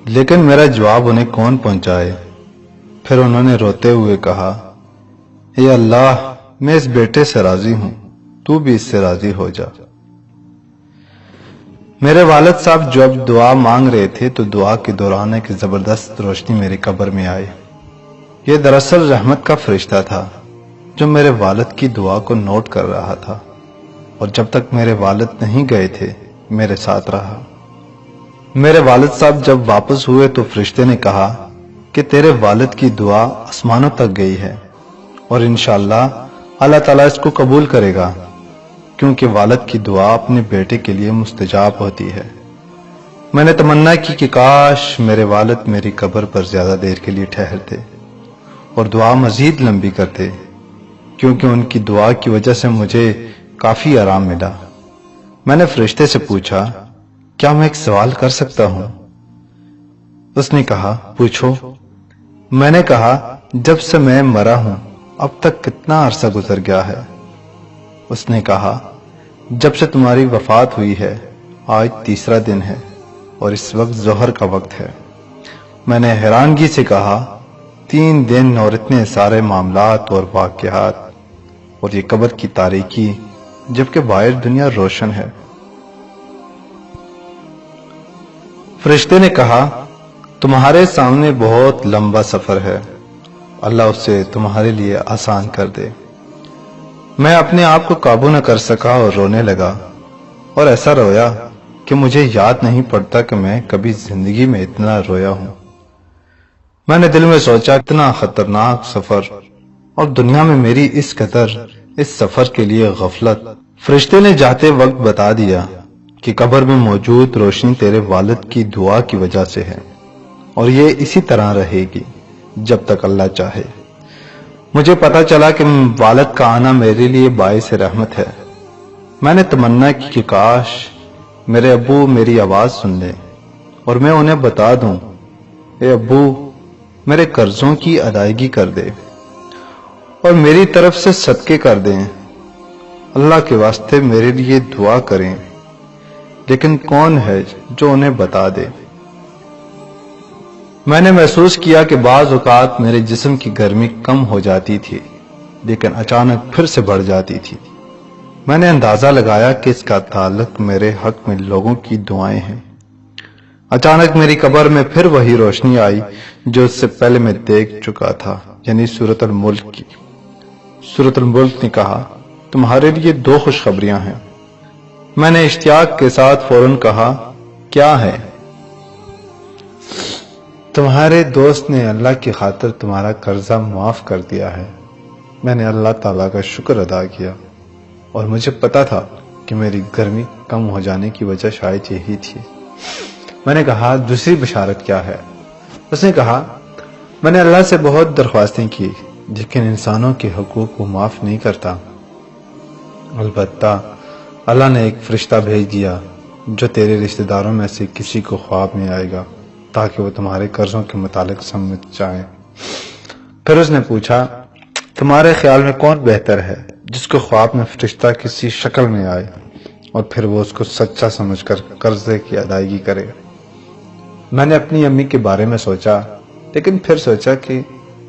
لیکن میرا جواب انہیں کون پہنچائے؟ پھر انہوں نے روتے ہوئے کہا، اے اللہ، میں اس بیٹے سے راضی ہوں، تو بھی اس سے راضی ہو جا۔ میرے والد صاحب جب دعا مانگ رہے تھے تو دعا کے دوران ایک زبردست روشنی میری قبر میں آئی۔ یہ دراصل رحمت کا فرشتہ تھا جو میرے والد کی دعا کو نوٹ کر رہا تھا، اور جب تک میرے والد نہیں گئے تھے میرے ساتھ رہا۔ میرے والد صاحب جب واپس ہوئے تو فرشتے نے کہا کہ تیرے والد کی دعا آسمانوں تک گئی ہے، اور انشاءاللہ اللہ تعالیٰ اس کو قبول کرے گا، کیونکہ والد کی دعا اپنے بیٹے کے لیے مستجاب ہوتی ہے۔ میں نے تمنا کی کہ کاش میرے والد میری قبر پر زیادہ دیر کے لیے ٹھہرتے اور دعا مزید لمبی کرتے، کیونکہ ان کی دعا کی وجہ سے مجھے کافی آرام ملا۔ میں نے فرشتے سے پوچھا، کیا میں ایک سوال کر سکتا ہوں؟ اس نے کہا، پوچھو۔ میں نے کہا، جب سے میں مرا ہوں اب تک کتنا عرصہ گزر گیا ہے؟ اس نے کہا، جب سے تمہاری وفات ہوئی ہے آج تیسرا دن ہے، اور اس وقت ظہر کا وقت ہے۔ میں نے حیرانگی سے کہا، 3 دن اور اتنے سارے معاملات اور واقعات، اور یہ قبر کی تاریکی، جبکہ باہر دنیا روشن ہے۔ فرشتے نے کہا، تمہارے سامنے بہت لمبا سفر ہے، اللہ اسے تمہارے لیے آسان کر دے۔ میں اپنے آپ کو قابو نہ کر سکا اور رونے لگا، اور ایسا رویا کہ مجھے یاد نہیں پڑتا کہ میں کبھی زندگی میں اتنا رویا ہوں۔ میں نے دل میں سوچا، اتنا خطرناک سفر، اور دنیا میں میری اس قدر اس سفر کے لیے غفلت۔ فرشتے نے جاتے وقت بتا دیا کہ قبر میں موجود روشنی تیرے والد کی دعا کی وجہ سے ہے، اور یہ اسی طرح رہے گی جب تک اللہ چاہے۔ مجھے پتا چلا کہ والد کا آنا میرے لیے باعث رحمت ہے۔ میں نے تمنا کی کہ کاش میرے ابو میری آواز سن لیں اور میں انہیں بتا دوں، اے ابو، میرے قرضوں کی ادائیگی کر دے اور میری طرف سے صدقے کر دیں، اللہ کے واسطے میرے لیے دعا کریں۔ لیکن کون ہے جو انہیں بتا دے؟ میں نے محسوس کیا کہ بعض اوقات میرے جسم کی گرمی کم ہو جاتی تھی، لیکن اچانک پھر سے بڑھ جاتی تھی۔ میں نے اندازہ لگایا کہ اس کا تعلق میرے حق میں لوگوں کی دعائیں ہیں۔ اچانک میری قبر میں پھر وہی روشنی آئی جو اس سے پہلے میں دیکھ چکا تھا، یعنی سورۃ الملک کی۔ سورۃ الملک نے کہا، تمہارے لیے 2 خوشخبریاں ہیں۔ میں نے اشتیاق کے ساتھ فوراً کہا، کیا ہے؟ تمہارے دوست نے اللہ کی خاطر تمہارا قرضہ معاف کر دیا ہے۔ میں نے اللہ تعالیٰ کا شکر ادا کیا، اور مجھے پتا تھا کہ میری گرمی کم ہو جانے کی وجہ شاید یہی تھی۔ میں نے کہا، دوسری بشارت کیا ہے؟ اس نے کہا، میں نے اللہ سے بہت درخواستیں کی، لیکن انسانوں کے حقوق کو معاف نہیں کرتا۔ البتہ اللہ نے ایک فرشتہ بھیج دیا جو تیرے رشتہ داروں میں سے کسی کو خواب میں آئے گا تاکہ وہ تمہارے قرضوں کے متعلق سمجھ جائیں۔ پھر اس نے پوچھا، تمہارے خیال میں کون بہتر ہے، جس کو خواب میں فرشتہ کسی شکل میں آئے اور پھر وہ اس کو سچا سمجھ کر قرضے کی ادائیگی کرے؟ میں نے اپنی امی کے بارے میں سوچا، لیکن پھر سوچا کہ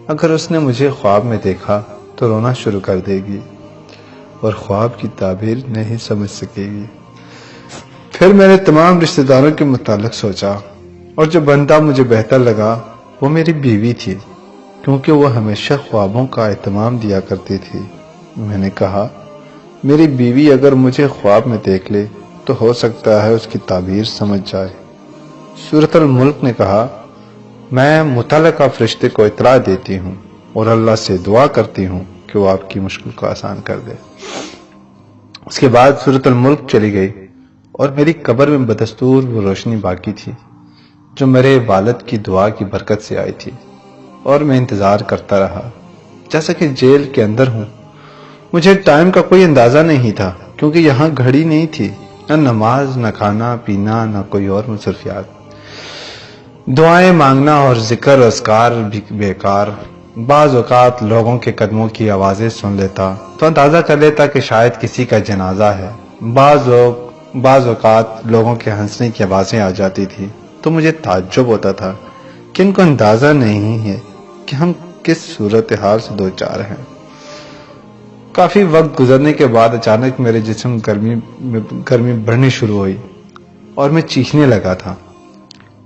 اگر اس نے مجھے خواب میں دیکھا تو رونا شروع کر دے گی اور خواب کی تعبیر نہیں سمجھ سکے گی۔ پھر میں نے تمام رشتہ داروں کے متعلق سوچا، اور جو بندہ مجھے بہتر لگا وہ میری بیوی تھی، کیونکہ وہ ہمیشہ خوابوں کا اہتمام دیا کرتی تھی۔ میں نے کہا، میری بیوی اگر مجھے خواب میں دیکھ لے تو ہو سکتا ہے اس کی تعبیر سمجھ جائے۔ سورۃ الملک نے کہا، میں متعلقہ فرشتے کو اطلاع دیتی ہوں اور اللہ سے دعا کرتی ہوں کہ وہ آپ کی مشکل کو آسان کر دے۔ اس کے بعد سورۃ الملک چلی گئی، اور میری قبر میں بدستور وہ روشنی باقی تھی جو میرے والد کی دعا کی برکت سے آئی تھی، اور میں انتظار کرتا رہا جیسا کہ جیل کے اندر ہوں۔ مجھے ٹائم کا کوئی اندازہ نہیں تھا، کیونکہ یہاں گھڑی نہیں تھی، نہ نماز، نہ کھانا پینا، نہ کوئی اور مصروفیات۔ دعائیں مانگنا اور ذکر اذکار بھی بیکار۔ بعض اوقات لوگوں کے قدموں کی آوازیں سن لیتا تو اندازہ کر لیتا کہ شاید کسی کا جنازہ ہے۔ بعض اوقات لوگوں کے ہنسنے کی آوازیں آ جاتی تھی تو مجھے تعجب ہوتا تھا کہ ان کو اندازہ نہیں ہے کہ ہم کس صورتحال سے دوچار ہیں۔ کافی وقت گزرنے کے بعد اچانک میرے جسم گرمی بڑھنی شروع ہوئی اور میں چیخنے لگا تھا۔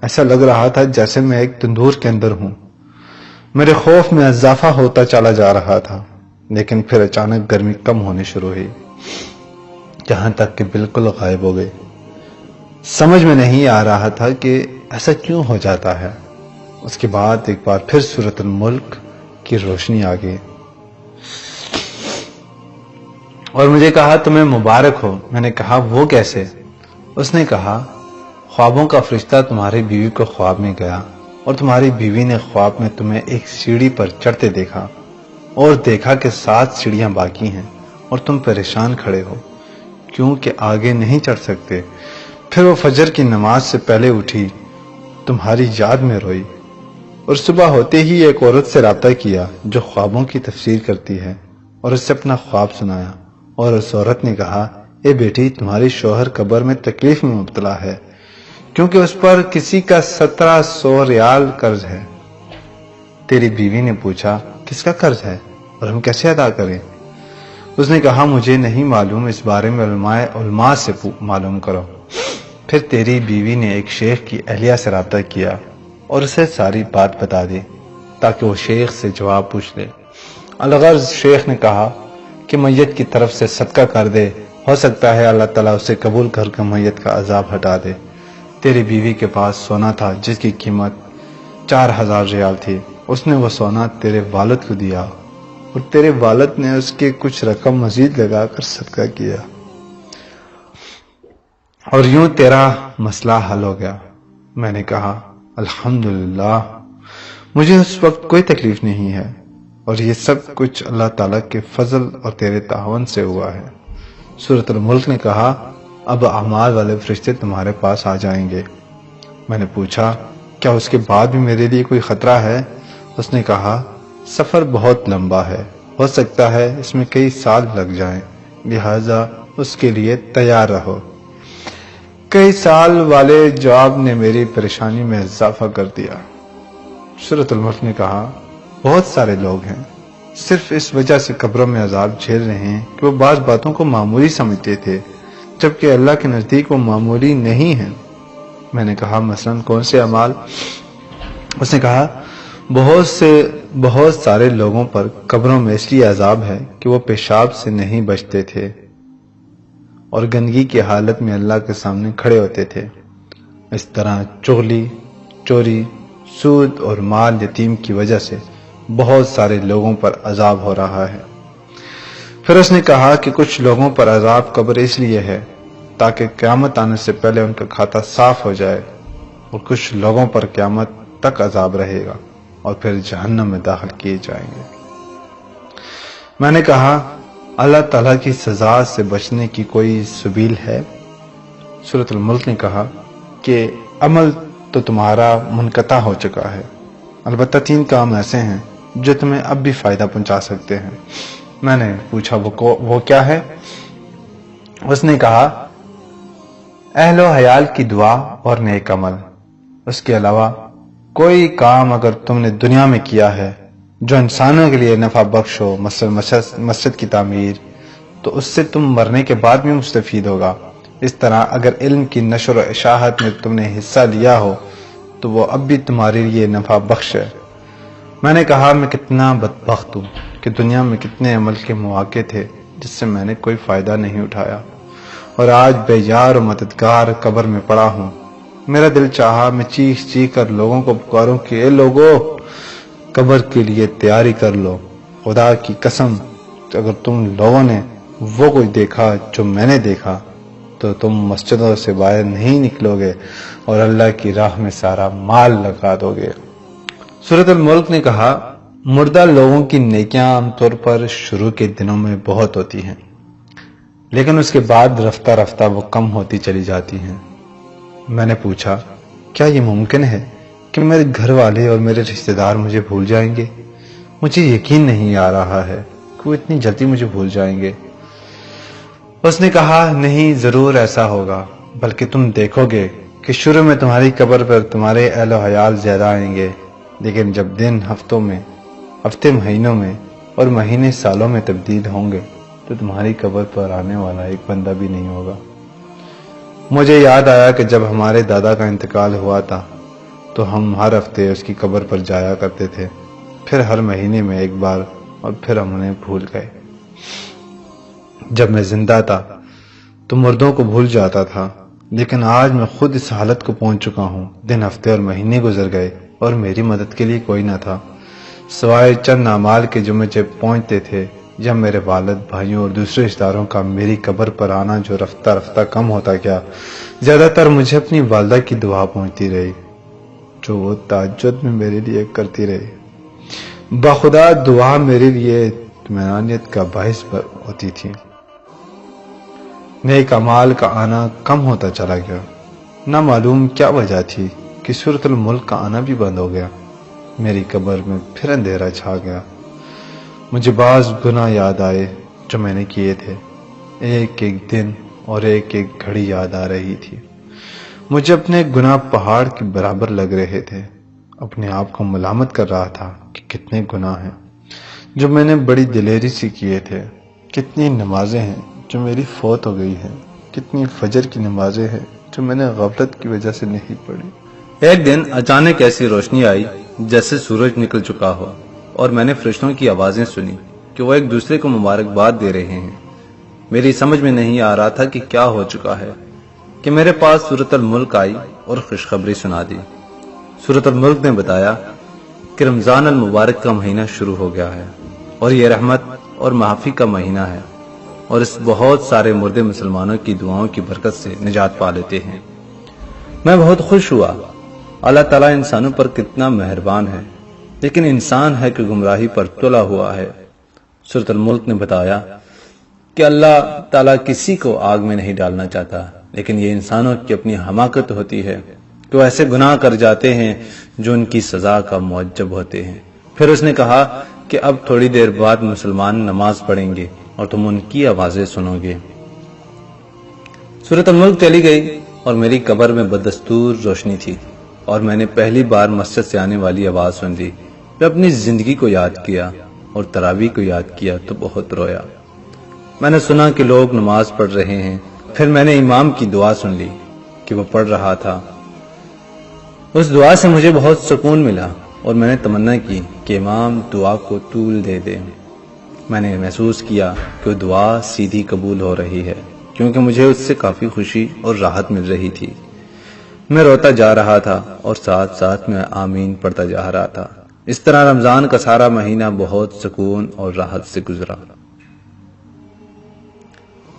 ایسا لگ رہا تھا جیسے میں ایک تندور کے اندر ہوں۔ میرے خوف میں اضافہ ہوتا چلا جا رہا تھا، لیکن پھر اچانک گرمی کم ہونے شروع ہوئی، جہاں تک کہ بالکل غائب ہو گئی۔ سمجھ میں نہیں آ رہا تھا کہ ایسا کیوں ہو جاتا ہے۔ اس کے بعد ایک بار پھر سورۃ الملک کی روشنی آ گئی اور مجھے کہا تمہیں مبارک ہو۔ میں نے کہا وہ کیسے؟ اس نے کہا خوابوں کا فرشتہ تمہاری بیوی کو خواب میں گیا اور تمہاری بیوی نے خواب میں تمہیں ایک سیڑھی پر چڑھتے دیکھا اور دیکھا کہ 7 سیڑھیاں باقی ہیں اور تم پریشان کھڑے ہو کیونکہ آگے نہیں چڑھ سکتے۔ پھر وہ فجر کی نماز سے پہلے اٹھی، تمہاری یاد میں روئی اور صبح ہوتے ہی ایک عورت سے رابطہ کیا جو خوابوں کی تفسیر کرتی ہے اور اس سے اپنا خواب سنایا، اور اس عورت نے کہا اے بیٹی تمہاری شوہر قبر میں تکلیف میں مبتلا ہے کیونکہ اس پر کسی کا 1700 ریال قرض ہے۔ تیری بیوی نے پوچھا کس کا قرض ہے اور ہم کیسے ادا کریں؟ اس نے کہا مجھے نہیں معلوم، اس بارے میں علماء سے معلوم کرو۔ پھر تیری بیوی نے ایک شیخ کی اہلیہ سے رابطہ کیا اور اسے ساری بات بتا دی تاکہ وہ شیخ سے جواب پوچھ لے۔ الغرض شیخ نے کہا کہ میت کی طرف سے صدقہ کر دے، ہو سکتا ہے اللہ تعالیٰ اسے قبول کر کے میت کا عذاب ہٹا دے۔ تیری بیوی کے پاس سونا تھا جس کی قیمت 4000 ریال تھی، اس نے وہ سونا تیرے والد کو دیا اور تیرے والد نے اس کے کچھ رقم مزید لگا کر صدقہ کیا اور یوں تیرا مسئلہ حل ہو گیا۔ میں نے کہا الحمدللہ، مجھے اس وقت کوئی تکلیف نہیں ہے اور یہ سب کچھ اللہ تعالیٰ کے فضل اور تیرے تعاون سے ہوا ہے۔ سورۃ الملک نے کہا اب اعمال والے فرشتے تمہارے پاس آ جائیں گے۔ میں نے پوچھا کیا اس کے بعد بھی میرے لیے کوئی خطرہ ہے؟ اس نے کہا سفر بہت لمبا ہے، ہو سکتا ہے اس میں کئی سال لگ جائیں، لہذا اس کے لیے تیار رہو۔ کئی سال والے جواب نے میری پریشانی میں اضافہ کر دیا۔ سورۃ الملک نے کہا بہت سارے لوگ ہیں صرف اس وجہ سے قبروں میں عذاب جھیل رہے ہیں کہ وہ بعض باتوں کو معمولی سمجھتے تھے جبکہ اللہ کے نزدیک وہ معمولی نہیں ہیں۔ میں نے کہا مثلاً کون سے اعمال؟ اس نے کہا بہت سارے لوگوں پر قبروں میں اس لیے عذاب ہے کہ وہ پیشاب سے نہیں بچتے تھے اور گندگی کی حالت میں اللہ کے سامنے کھڑے ہوتے تھے۔ اس طرح چغلی، چوری، سود اور مال یتیم کی وجہ سے بہت سارے لوگوں پر عذاب ہو رہا ہے۔ پھر اس نے کہا کہ کچھ لوگوں پر عذاب قبر اس لیے ہے تاکہ قیامت آنے سے پہلے ان کا کھاتہ صاف ہو جائے، اور کچھ لوگوں پر قیامت تک عذاب رہے گا اور پھر جہنم میں داخل کیے جائیں گے۔ میں نے کہا اللہ تعالیٰ کی سزا سے بچنے کی کوئی سبیل ہے؟ سورۃ الملک نے کہا کہ عمل تو تمہارا منقطع ہو چکا ہے، البتہ 3 کام ایسے ہیں جو تمہیں اب بھی فائدہ پہنچا سکتے ہیں۔ میں نے پوچھا وہ کیا ہے؟ اس نے کہا اہل و حیال کی دعا اور نیک عمل۔ اس کے علاوہ کوئی کام اگر تم نے دنیا میں کیا ہے جو انسانوں کے لیے نفع بخش ہو، مسجد کی تعمیر، تو اس سے تم مرنے کے بعد بھی مستفید ہوگا۔ اس طرح اگر علم کی نشر و اشاعت میں تم نے حصہ لیا ہو تو وہ اب بھی تمہارے لیے نفع بخش ہے۔ میں نے کہا میں کتنا بدبخت ہوں کہ دنیا میں کتنے عمل کے مواقع تھے جس سے میں نے کوئی فائدہ نہیں اٹھایا، اور آج بے یار و مددگار قبر میں پڑا ہوں۔ میرا دل چاہا میں چیخ کر لوگوں کو پکاروں کہ اے لوگو، قبر کے لیے تیاری کر لو۔ خدا کی قسم اگر تم لوگوں نے وہ کچھ دیکھا جو میں نے دیکھا تو تم مسجدوں سے باہر نہیں نکلو گے اور اللہ کی راہ میں سارا مال لگا دو گے۔ سورۃ الملک نے کہا مردہ لوگوں کی نیکیاں عام طور پر شروع کے دنوں میں بہت ہوتی ہیں، لیکن اس کے بعد رفتہ رفتہ وہ کم ہوتی چلی جاتی ہیں۔ میں نے پوچھا کیا یہ ممکن ہے کہ میرے گھر والے اور میرے رشتہ دار مجھے بھول جائیں گے؟ مجھے یقین نہیں آ رہا ہے کہ وہ اتنی جلدی مجھے بھول جائیں گے۔ اس نے کہا نہیں، ضرور ایسا ہوگا، بلکہ تم دیکھو گے کہ شروع میں تمہاری قبر پر تمہارے اہل و عیال زیادہ آئیں گے، لیکن جب دن ہفتے مہینوں میں اور مہینے سالوں میں تبدیل ہوں گے تو تمہاری قبر پر آنے والا ایک بندہ بھی نہیں ہوگا۔ مجھے یاد آیا کہ جب ہمارے دادا کا انتقال ہوا تھا تو ہم ہر ہفتے اس کی قبر پر جایا کرتے تھے، پھر ہر مہینے میں ایک بار، اور پھر ہم انہیں بھول گئے۔ جب میں زندہ تھا تو مردوں کو بھول جاتا تھا، لیکن آج میں خود اس حالت کو پہنچ چکا ہوں۔ دن، ہفتے اور مہینے گزر گئے اور میری مدد کے لیے کوئی نہ تھا، سوائے چند اعمال کے جو مجھے پہنچتے تھے، یا میرے والد، بھائیوں اور دوسرے رشتہ داروں کا میری قبر پر آنا جو رفتہ رفتہ کم ہوتا گیا۔ زیادہ تر مجھے اپنی والدہ کی دعا پہنچتی رہی جو وہ تہجد میں میرے لیے کرتی رہی۔ بخدا دعا میرے لیے اطمینانیت کا باعث ہوتی تھی۔ نیک اعمال کا آنا کم ہوتا چلا گیا۔ نہ معلوم کیا وجہ تھی کہ سورۃ الملک کا آنا بھی بند ہو گیا۔ میری قبر میں پھر اندھیرا چھا گیا۔ مجھے بعض گناہ یاد آئے جو میں نے کیے تھے، ایک ایک دن اور ایک ایک گھڑی یاد آ رہی تھی۔ مجھے اپنے گناہ پہاڑ کے برابر لگ رہے تھے۔ اپنے آپ کو ملامت کر رہا تھا کہ کتنے گناہ ہیں جو میں نے بڑی دلیری سے کیے تھے، کتنی نمازیں ہیں جو میری فوت ہو گئی ہیں، کتنی فجر کی نمازیں ہیں جو میں نے غفلت کی وجہ سے نہیں پڑھی۔ ایک دن اچانک ایسی روشنی آئی جیسے سورج نکل چکا ہو، اور میں نے فرشتوں کی آوازیں سنی کہ وہ ایک دوسرے کو مبارکباد دے رہے ہیں۔ میری سمجھ میں نہیں آ رہا تھا کہ کیا ہو چکا ہے کہ میرے پاس سورۃ الملک آئی اور خوشخبری سنا دی۔ سورۃ الملک نے بتایا کہ رمضان المبارک کا مہینہ شروع ہو گیا ہے، اور یہ رحمت اور معافی کا مہینہ ہے، اور اس بہت سارے مردے مسلمانوں کی دعاؤں کی برکت سے نجات پا لیتے ہیں۔ میں بہت خوش ہوا۔ اللہ تعالیٰ انسانوں پر کتنا مہربان ہے، لیکن انسان ہے کہ گمراہی پر تلا ہوا ہے۔ سورۃ الملک نے بتایا کہ اللہ تعالیٰ کسی کو آگ میں نہیں ڈالنا چاہتا، لیکن یہ انسانوں کی اپنی حماقت ہوتی ہے کہ وہ ایسے گناہ کر جاتے ہیں جو ان کی سزا کا موجب ہوتے ہیں۔ پھر اس نے کہا کہ اب تھوڑی دیر بعد مسلمان نماز پڑھیں گے اور تم ان کی آوازیں سنو گے۔ سورۃ الملک چلی گئی اور میری قبر میں بدستور روشنی تھی، اور میں نے پہلی بار مسجد سے آنے والی آواز سن لی۔ میں اپنی زندگی کو یاد کیا اور تراویح کو یاد کیا تو بہت رویا۔ میں نے سنا کہ لوگ نماز پڑھ رہے ہیں، پھر میں نے امام کی دعا سن لی کہ وہ پڑھ رہا تھا۔ اس دعا سے مجھے بہت سکون ملا، اور میں نے تمنا کی کہ امام دعا کو طول دے دے۔ میں نے محسوس کیا کہ وہ دعا سیدھی قبول ہو رہی ہے، کیونکہ مجھے اس سے کافی خوشی اور راحت مل رہی تھی۔ میں روتا جا رہا تھا اور ساتھ ساتھ میں آمین پڑھتا جا رہا تھا۔ اس طرح رمضان کا سارا مہینہ بہت سکون اور راحت سے گزرا۔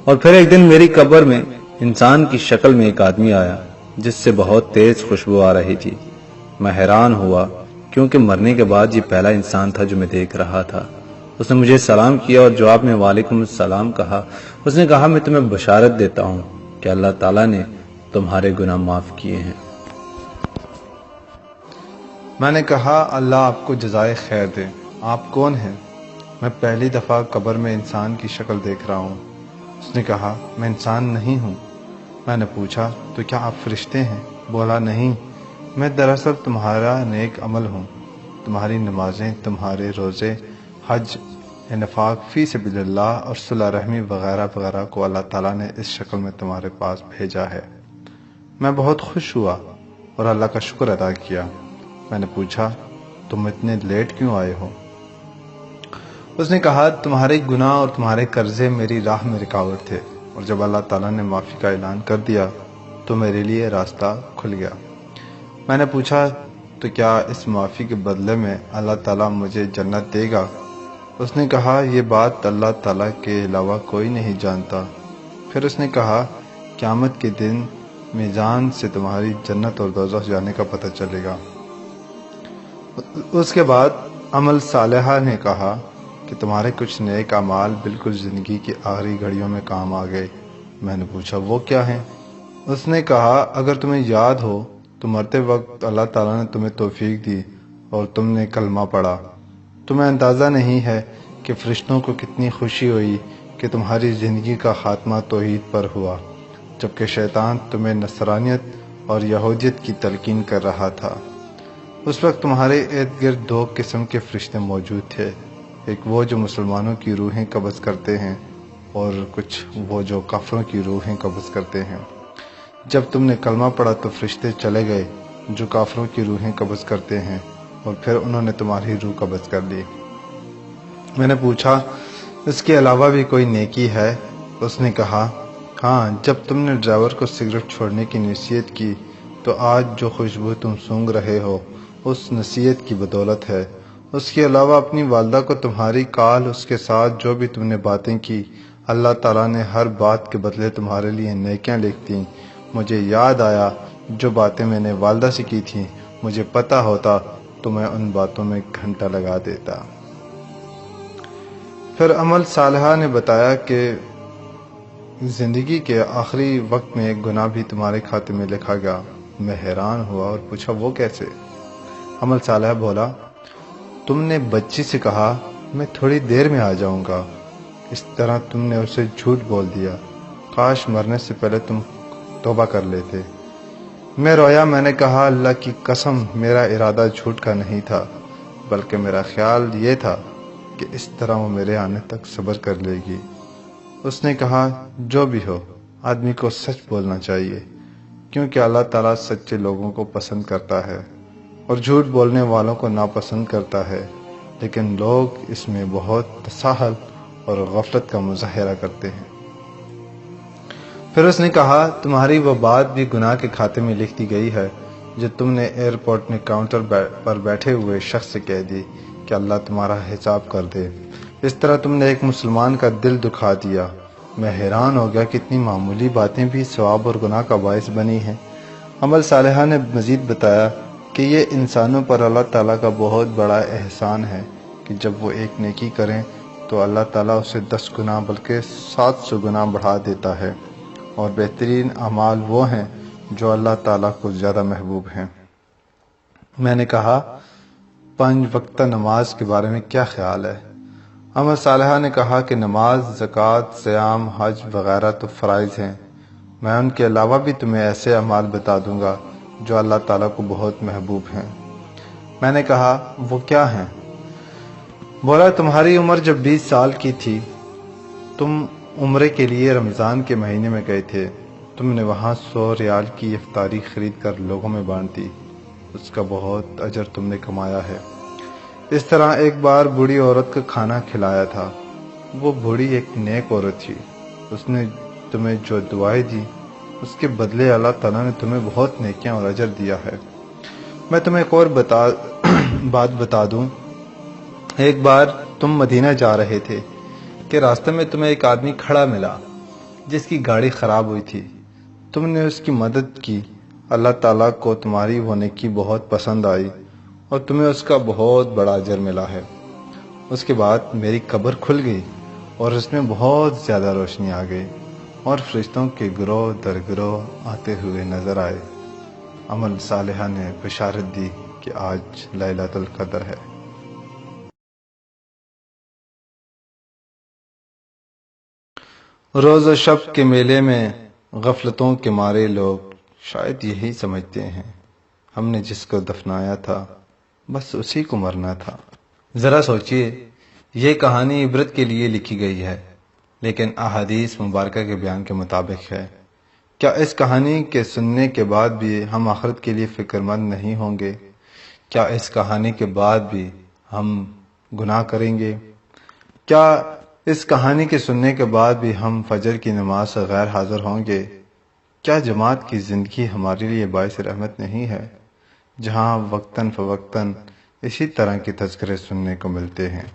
اور پھر ایک دن میری قبر میں انسان کی شکل میں ایک آدمی آیا جس سے بہت تیز خوشبو آ رہی تھی۔ میں حیران ہوا کیونکہ مرنے کے بعد یہ پہلا انسان تھا جو میں دیکھ رہا تھا۔ اس نے مجھے سلام کیا اور جواب میں وعلیکم السلام کہا۔ اس نے کہا میں تمہیں بشارت دیتا ہوں کہ اللہ تعالیٰ نے تمہارے گناہ معاف کیے ہیں۔ میں نے کہا اللہ آپ کو جزائے خیر دے، آپ کون ہیں؟ میں پہلی دفعہ قبر میں انسان کی شکل دیکھ رہا ہوں۔ اس نے کہا میں انسان نہیں ہوں۔ میں نے پوچھا تو کیا آپ فرشتے ہیں؟ بولا نہیں، میں دراصل تمہارا نیک عمل ہوں۔ تمہاری نمازیں، تمہارے روزے، حج، انفاق فی سبیل اللہ اور صلہ رحمی وغیرہ وغیرہ کو اللہ تعالیٰ نے اس شکل میں تمہارے پاس بھیجا ہے۔ میں بہت خوش ہوا اور اللہ کا شکر ادا کیا۔ میں نے پوچھا تم اتنے لیٹ کیوں آئے ہو؟ اس نے کہا تمہارے گناہ اور تمہارے قرضے میری راہ میں رکاوٹ تھے، اور جب اللہ تعالیٰ نے معافی کا اعلان کر دیا تو میرے لیے راستہ کھل گیا۔ میں نے پوچھا تو کیا اس معافی کے بدلے میں اللہ تعالیٰ مجھے جنت دے گا؟ اس نے کہا یہ بات اللہ تعالیٰ کے علاوہ کوئی نہیں جانتا۔ پھر اس نے کہا قیامت کے دن میزان سے تمہاری جنت اور دوزخ جانے کا پتہ چلے گا۔ اس کے بعد عمل صالحہ نے کہا کہ تمہارے کچھ نیک اعمال بالکل زندگی کی آخری گھڑیوں میں کام آ گئے۔ میں نے پوچھا وہ کیا ہیں؟ اس نے کہا اگر تمہیں یاد ہو تو مرتے وقت اللہ تعالیٰ نے تمہیں توفیق دی اور تم نے کلمہ پڑھا۔ تمہیں اندازہ نہیں ہے کہ فرشتوں کو کتنی خوشی ہوئی کہ تمہاری زندگی کا خاتمہ توحید پر ہوا، جبکہ شیطان تمہیں نصرانیت اور یہودیت کی تلقین کر رہا تھا۔ اس وقت تمہارے ارد گرد دو قسم کے فرشتے موجود تھے، ایک وہ جو مسلمانوں کی روحیں قبض کرتے ہیں اور کچھ وہ جو کافروں کی روحیں قبض کرتے ہیں۔ جب تم نے کلمہ پڑھا تو فرشتے چلے گئے جو کافروں کی روحیں قبض کرتے ہیں، اور پھر انہوں نے تمہاری روح قبض کر لی۔ میں نے پوچھا، اس کے علاوہ بھی کوئی نیکی ہے؟ اس نے کہا، ہاں، جب تم نے ڈرائیور کو سگریٹ چھوڑنے کی نصیحت کی تو آج جو خوشبو تم سونگ رہے ہو اس نصیحت کی بدولت ہے۔ اس کے علاوہ اپنی والدہ کو تمہاری کال، اس کے ساتھ جو بھی تم نے باتیں کی، اللہ تعالیٰ نے ہر بات کے بدلے تمہارے لیے نیکیاں لکھ دیں۔ مجھے یاد آیا جو باتیں میں نے والدہ سے کی تھیں، مجھے پتہ ہوتا تو میں ان باتوں میں گھنٹہ لگا دیتا۔ پھر عمل صالحہ نے بتایا کہ زندگی کے آخری وقت میں ایک گناہ بھی تمہارے کھاتے میں لکھا گیا۔ میں حیران ہوا اور پوچھا، وہ کیسے؟ عمل صالحہ بولا، تم نے بچی سے کہا میں تھوڑی دیر میں آ جاؤں گا، اس طرح تم نے اسے جھوٹ بول دیا۔ کاش مرنے سے پہلے تم توبہ کر لیتے۔ میں رویا، میں نے کہا، اللہ کی قسم میرا ارادہ جھوٹ کا نہیں تھا، بلکہ میرا خیال یہ تھا کہ اس طرح وہ میرے آنے تک صبر کر لے گی۔ اس نے کہا، جو بھی ہو آدمی کو سچ بولنا چاہیے، کیونکہ اللہ تعالیٰ سچے لوگوں کو پسند کرتا ہے اور جھوٹ بولنے والوں کو ناپسند کرتا ہے، لیکن لوگ اس میں بہت تساہل اور غفلت کا مظاہرہ کرتے ہیں۔ پھر اس نے کہا، تمہاری وہ بات بھی گناہ کے کھاتے میں لکھ دی گئی ہے جو تم نے ایئرپورٹ میں کاؤنٹر پر بیٹھے ہوئے شخص سے کہہ دی کہ اللہ تمہارا حساب کر دے۔ اس طرح تم نے ایک مسلمان کا دل دکھا دیا۔ میں حیران ہو گیا کہ اتنی معمولی باتیں بھی ثواب اور گناہ کا باعث بنی ہیں۔ عمل صالحہ نے مزید بتایا کہ یہ انسانوں پر اللہ تعالیٰ کا بہت بڑا احسان ہے کہ جب وہ ایک نیکی کریں تو اللہ تعالیٰ اسے 10 گنا بلکہ 700 گنا بڑھا دیتا ہے، اور بہترین اعمال وہ ہیں جو اللہ تعالیٰ کو زیادہ محبوب ہیں۔ میں نے کہا، 5 وقتہ نماز کے بارے میں کیا خیال ہے؟ عمل صالحہ نے کہا کہ نماز، زکوٰۃ، صیام، حج وغیرہ تو فرائض ہیں، میں ان کے علاوہ بھی تمہیں ایسے اعمال بتا دوں گا جو اللہ تعالیٰ کو بہت محبوب ہیں۔ میں نے کہا، وہ کیا ہیں؟ بولا، تمہاری عمر جب 20 سال کی تھی تم عمرے کے لیے رمضان کے مہینے میں گئے تھے، تم نے وہاں 100 ریال کی افطاری خرید کر لوگوں میں بانٹ دی، اس کا بہت اجر تم نے کمایا ہے۔ اس طرح ایک بار بوڑھی عورت کا کھانا کھلایا تھا، وہ بوڑھی ایک نیک عورت تھی، اس نے تمہیں جو دعائیں دی اس کے بدلے اللہ تعالیٰ نے تمہیں بہت نیکیاں اور اجر دیا ہے۔ میں تمہیں ایک اور بات بتا دوں، ایک بار تم مدینہ جا رہے تھے کہ راستے میں تمہیں ایک آدمی کھڑا ملا جس کی گاڑی خراب ہوئی تھی، تم نے اس کی مدد کی، اللہ تعالیٰ کو تمہاری وہ نیکی بہت پسند آئی اور تمہیں اس کا بہت بڑا اجر ملا ہے۔ اس کے بعد میری قبر کھل گئی اور اس میں بہت زیادہ روشنی آ گئی اور فرشتوں کے گروہ در گروہ آتے ہوئے نظر آئے۔ عمل صالحہ نے بشارت دی کہ آج لیلۃ القدر ہے۔ روز و شب کے میلے میں غفلتوں کے مارے لوگ شاید یہی سمجھتے ہیں ہم نے جس کو دفنایا تھا بس اسی کو مرنا تھا۔ ذرا سوچئے، یہ کہانی عبرت کے لیے لکھی گئی ہے، لیکن احادیث مبارکہ کے بیان کے مطابق ہے۔ کیا اس کہانی کے سننے کے بعد بھی ہم آخرت کے لیے فکر مند نہیں ہوں گے؟ کیا اس کہانی کے بعد بھی ہم گناہ کریں گے؟ کیا اس کہانی کے سننے کے بعد بھی ہم فجر کی نماز سے غیر حاضر ہوں گے؟ کیا جماعت کی زندگی ہمارے لیے باعث رحمت نہیں ہے، جہاں وقتاً فوقتاً اسی طرح کے تذکرے سننے کو ملتے ہیں؟